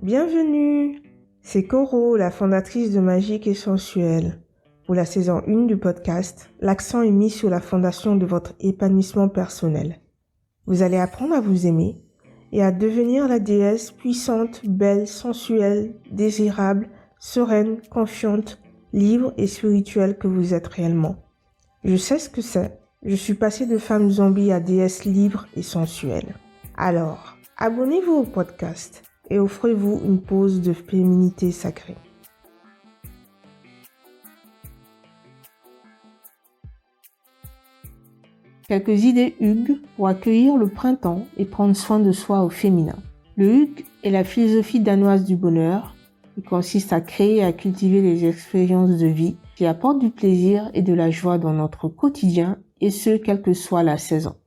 Bienvenue! C'est Coro, la fondatrice de Magique et Sensuelle. Pour la saison 1 du podcast, l'accent est mis sur la fondation de votre épanouissement personnel. Vous allez apprendre à vous aimer et à devenir la déesse puissante, belle, sensuelle, désirable, sereine, confiante, libre et spirituelle que vous êtes réellement. Je sais ce que c'est. Je suis passée de femme zombie à déesse libre et sensuelle. Alors, abonnez-vous au podcast et offrez-vous une pause de féminité sacrée. Quelques idées Hug pour accueillir le printemps et prendre soin de soi au féminin. Le Hug est la philosophie danoise du bonheur qui consiste à créer et à cultiver des expériences de vie qui apportent du plaisir et de la joie dans notre quotidien et ce, quelle que soit la saison.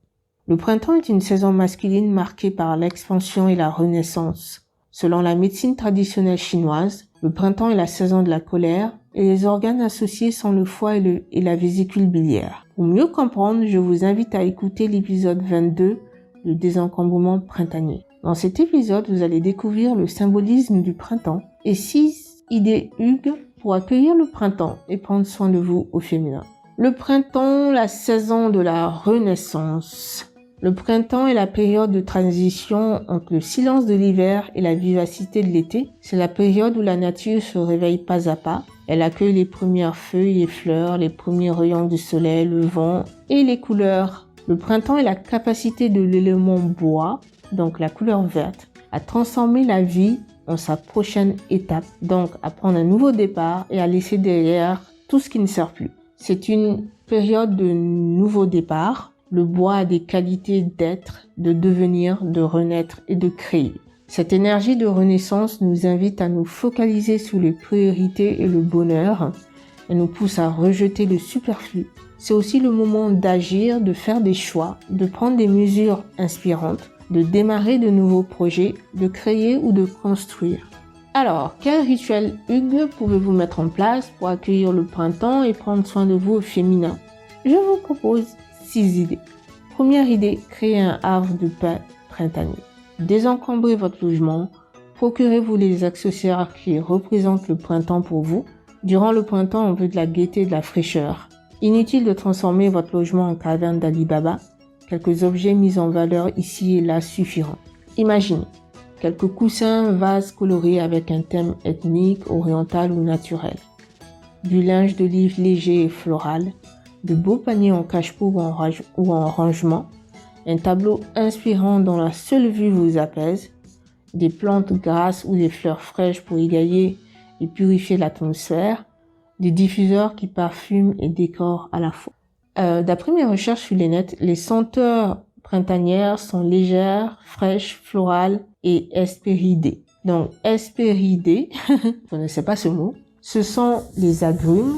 Le printemps est une saison masculine marquée par l'expansion et la renaissance. Selon la médecine traditionnelle chinoise, le printemps est la saison de la colère et les organes associés sont le foie et la vésicule biliaire. Pour mieux comprendre, je vous invite à écouter l'épisode 22, le désencombrement printanier. Dans cet épisode, vous allez découvrir le symbolisme du printemps et 6 idées Hug pour accueillir le printemps et prendre soin de vous au féminin. Le printemps, la saison de la renaissance. Le printemps est la période de transition entre le silence de l'hiver et la vivacité de l'été. C'est la période où la nature se réveille pas à pas. Elle accueille les premières feuilles, les fleurs, les premiers rayons du soleil, le vent et les couleurs. Le printemps est la capacité de l'élément bois, donc la couleur verte, à transformer la vie en sa prochaine étape, donc à prendre un nouveau départ et à laisser derrière tout ce qui ne sert plus. C'est une période de nouveau départ. Le bois a des qualités d'être, de devenir, de renaître et de créer. Cette énergie de renaissance nous invite à nous focaliser sur les priorités et le bonheur. Elle nous pousse à rejeter le superflu. C'est aussi le moment d'agir, de faire des choix, de prendre des mesures inspirantes, de démarrer de nouveaux projets, de créer ou de construire. Alors, quel rituel Hug pouvez-vous mettre en place pour accueillir le printemps et prendre soin de vous au féminin? Je vous propose 6 idées. Première idée, créez un havre de paix printanier. Désencombrez votre logement, procurez-vous les accessoires qui représentent le printemps pour vous. Durant le printemps, on veut de la gaieté et de la fraîcheur. Inutile de transformer votre logement en caverne d'Ali Baba. Quelques objets mis en valeur ici et là suffiront. Imaginez quelques coussins, vases colorés avec un thème ethnique, oriental ou naturel. Du linge de lit léger et floral. De beaux paniers en cache-pot ou en rangement, un tableau inspirant dont la seule vue vous apaise, des plantes grasses ou des fleurs fraîches pour égayer et purifier l'atmosphère, des diffuseurs qui parfument et décorent à la fois. D'après mes recherches sur les nets, les senteurs printanières sont légères, fraîches, florales et hespéridées. Donc hespéridées, je ne sais pas ce mot, ce sont les agrumes,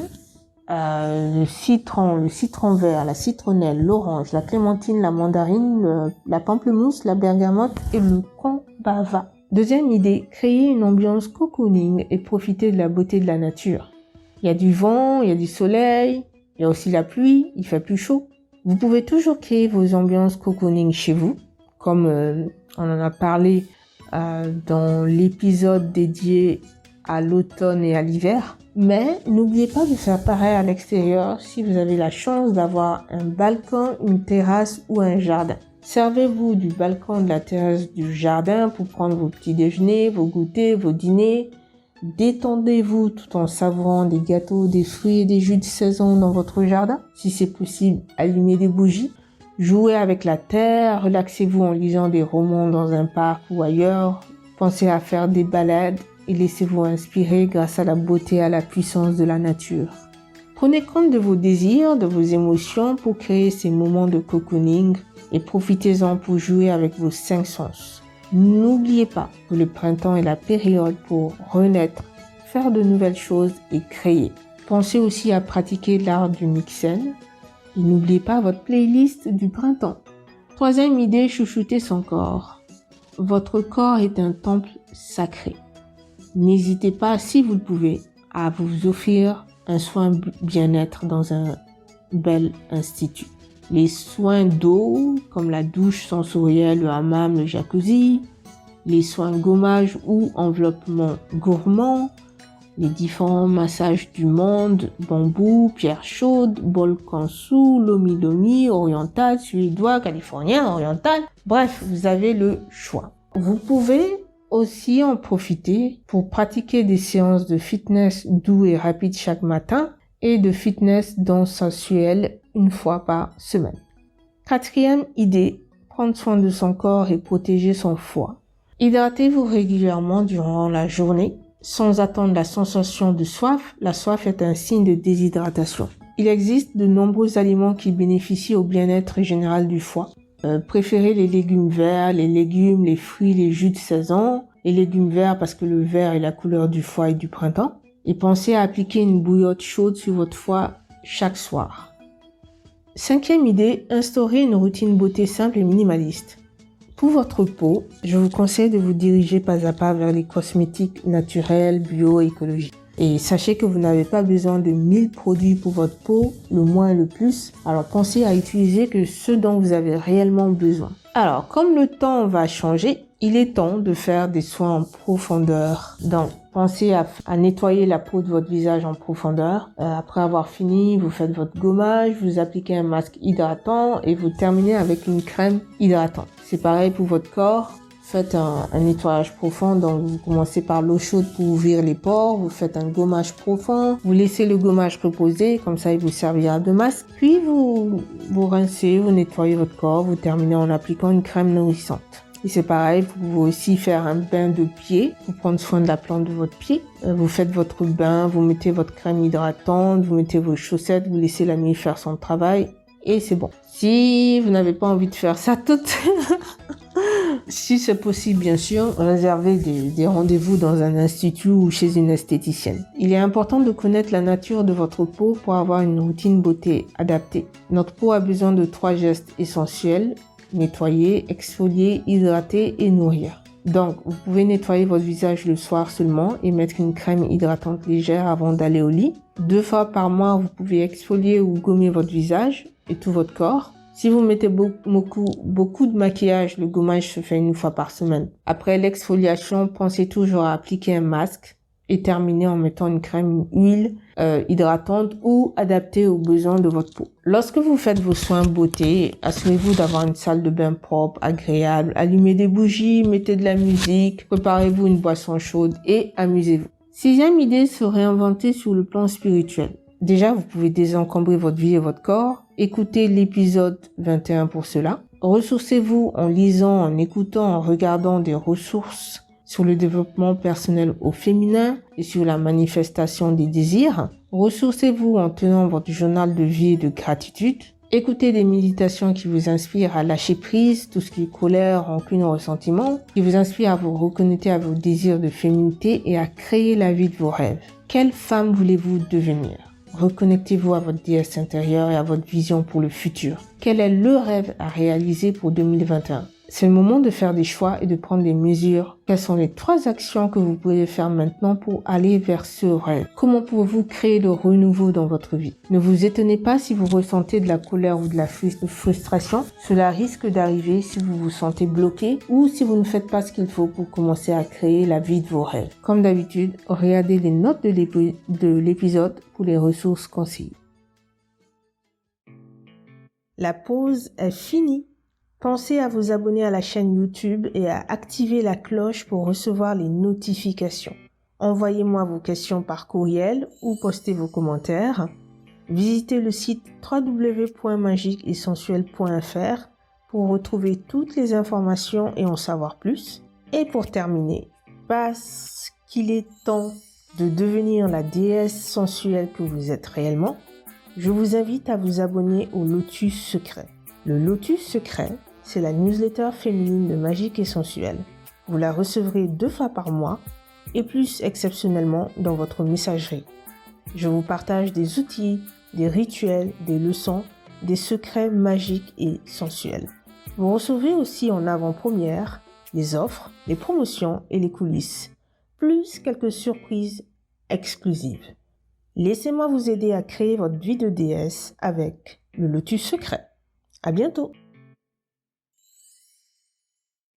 le citron vert, la citronnelle, l'orange, la clémentine, la mandarine, la pamplemousse, la bergamote et le combava. Deuxième idée, créer une ambiance cocooning et profiter de la beauté de la nature. Il y a du vent, il y a du soleil, il y a aussi la pluie, il fait plus chaud. Vous pouvez toujours créer vos ambiances cocooning chez vous, comme on en a parlé dans l'épisode dédié à l'automne et à l'hiver. Mais n'oubliez pas de faire pareil à l'extérieur si vous avez la chance d'avoir un balcon, une terrasse ou un jardin. Servez-vous du balcon, de la terrasse, du jardin pour prendre vos petits déjeuners, vos goûters, vos dîners. Détendez-vous tout en savourant des gâteaux, des fruits et des jus de saison dans votre jardin. Si c'est possible, allumez des bougies. Jouez avec la terre, relaxez-vous en lisant des romans dans un parc ou ailleurs. Pensez à faire des balades et laissez-vous inspirer grâce à la beauté et à la puissance de la nature. Prenez compte de vos désirs, de vos émotions pour créer ces moments de cocooning et profitez-en pour jouer avec vos 5 sens. N'oubliez pas que le printemps est la période pour renaître, faire de nouvelles choses et créer. Pensez aussi à pratiquer l'art du mixen et n'oubliez pas votre playlist du printemps. Troisième idée, chouchouter son corps. Votre corps est un temple sacré. N'hésitez pas, si vous le pouvez, à vous offrir un soin bien-être dans un bel institut. Les soins d'eau, comme la douche sensorielle, le hammam, le jacuzzi, les soins gommage ou enveloppement gourmand, les différents massages du monde, bambou, pierre chaude, bol kansu, lomi lomi, oriental, suédois, californien, oriental. Bref, vous avez le choix. Vous pouvez aussi en profiter pour pratiquer des séances de fitness doux et rapides chaque matin et de fitness danse sensuelle une fois par semaine. Quatrième idée, prendre soin de son corps et protéger son foie. Hydratez-vous régulièrement durant la journée. Sans attendre la sensation de soif, la soif est un signe de déshydratation. Il existe de nombreux aliments qui bénéficient au bien-être général du foie. Préférez les légumes verts, les légumes, les fruits, les jus de saison. Les légumes verts parce que le vert est la couleur du foie et du printemps. Et pensez à appliquer une bouillotte chaude sur votre foie chaque soir. Cinquième idée, instaurez une routine beauté simple et minimaliste. Pour votre peau, je vous conseille de vous diriger pas à pas vers les cosmétiques naturels, bio, écologiques. Et sachez que vous n'avez pas besoin de 1000 produits pour votre peau, le moins et le plus. Alors pensez à utiliser que ce dont vous avez réellement besoin. Alors, comme le temps va changer, il est temps de faire des soins en profondeur. Donc, pensez à nettoyer la peau de votre visage en profondeur. Après avoir fini, vous faites votre gommage, vous appliquez un masque hydratant et vous terminez avec une crème hydratante. C'est pareil pour votre corps. Faites un nettoyage profond, donc vous commencez par l'eau chaude pour ouvrir les pores, vous faites un gommage profond, vous laissez le gommage reposer, comme ça il vous servira de masque, puis vous rincez, vous nettoyez votre corps, vous terminez en appliquant une crème nourrissante. Et c'est pareil, vous pouvez aussi faire un bain de pied pour prendre soin de la plante de votre pied. Vous faites votre bain, vous mettez votre crème hydratante, vous mettez vos chaussettes, vous laissez la nuit faire son travail et c'est bon. Si vous n'avez pas envie de faire ça si c'est possible, bien sûr, réservez des rendez-vous dans un institut ou chez une esthéticienne. Il est important de connaître la nature de votre peau pour avoir une routine beauté adaptée. Notre peau a besoin de 3 gestes essentiels: nettoyer, exfolier, hydrater et nourrir. Donc, vous pouvez nettoyer votre visage le soir seulement et mettre une crème hydratante légère avant d'aller au lit. 2 fois par mois, vous pouvez exfolier ou gommer votre visage et tout votre corps. Si vous mettez beaucoup de maquillage, le gommage se fait 1 fois par semaine. Après l'exfoliation, pensez toujours à appliquer un masque et terminer en mettant une crème, une huile hydratante ou adaptée aux besoins de votre peau. Lorsque vous faites vos soins beauté, assurez-vous d'avoir une salle de bain propre, agréable. Allumez des bougies, mettez de la musique, préparez-vous une boisson chaude et amusez-vous. 6e idée, se réinventer sur le plan spirituel. Déjà, vous pouvez désencombrer votre vie et votre corps. Écoutez l'épisode 21 pour cela. Ressourcez-vous en lisant, en écoutant, en regardant des ressources sur le développement personnel au féminin et sur la manifestation des désirs. Ressourcez-vous en tenant votre journal de vie et de gratitude. Écoutez des méditations qui vous inspirent à lâcher prise, tout ce qui est colère, rancune, ressentiment, qui vous inspirent à vous reconnecter à vos désirs de féminité et à créer la vie de vos rêves. Quelle femme voulez-vous devenir ? Reconnectez-vous à votre déesse intérieure et à votre vision pour le futur. Quel est le rêve à réaliser pour 2021 ? C'est le moment de faire des choix et de prendre des mesures. Quelles sont les 3 actions que vous pouvez faire maintenant pour aller vers ce rêve? Comment pouvez-vous créer le renouveau dans votre vie? Ne vous étonnez pas si vous ressentez de la colère ou de la frustration. Cela risque d'arriver si vous vous sentez bloqué ou si vous ne faites pas ce qu'il faut pour commencer à créer la vie de vos rêves. Comme d'habitude, regardez les notes de l'épisode pour les ressources conseillées. La pause est finie. Pensez à vous abonner à la chaîne YouTube et à activer la cloche pour recevoir les notifications. Envoyez-moi vos questions par courriel ou postez vos commentaires. Visitez le site www.magiqueetsensuel.fr pour retrouver toutes les informations et en savoir plus. Et pour terminer, parce qu'il est temps de devenir la déesse sensuelle que vous êtes réellement, je vous invite à vous abonner au Lotus Secret. Le Lotus Secret, c'est la newsletter féminine de Magique et Sensuelle. Vous la recevrez 2 fois par mois et plus exceptionnellement dans votre messagerie. Je vous partage des outils, des rituels, des leçons, des secrets magiques et sensuels. Vous recevez aussi en avant-première les offres, les promotions et les coulisses, plus quelques surprises exclusives. Laissez-moi vous aider à créer votre vie de déesse avec le Lotus Secret. À bientôt!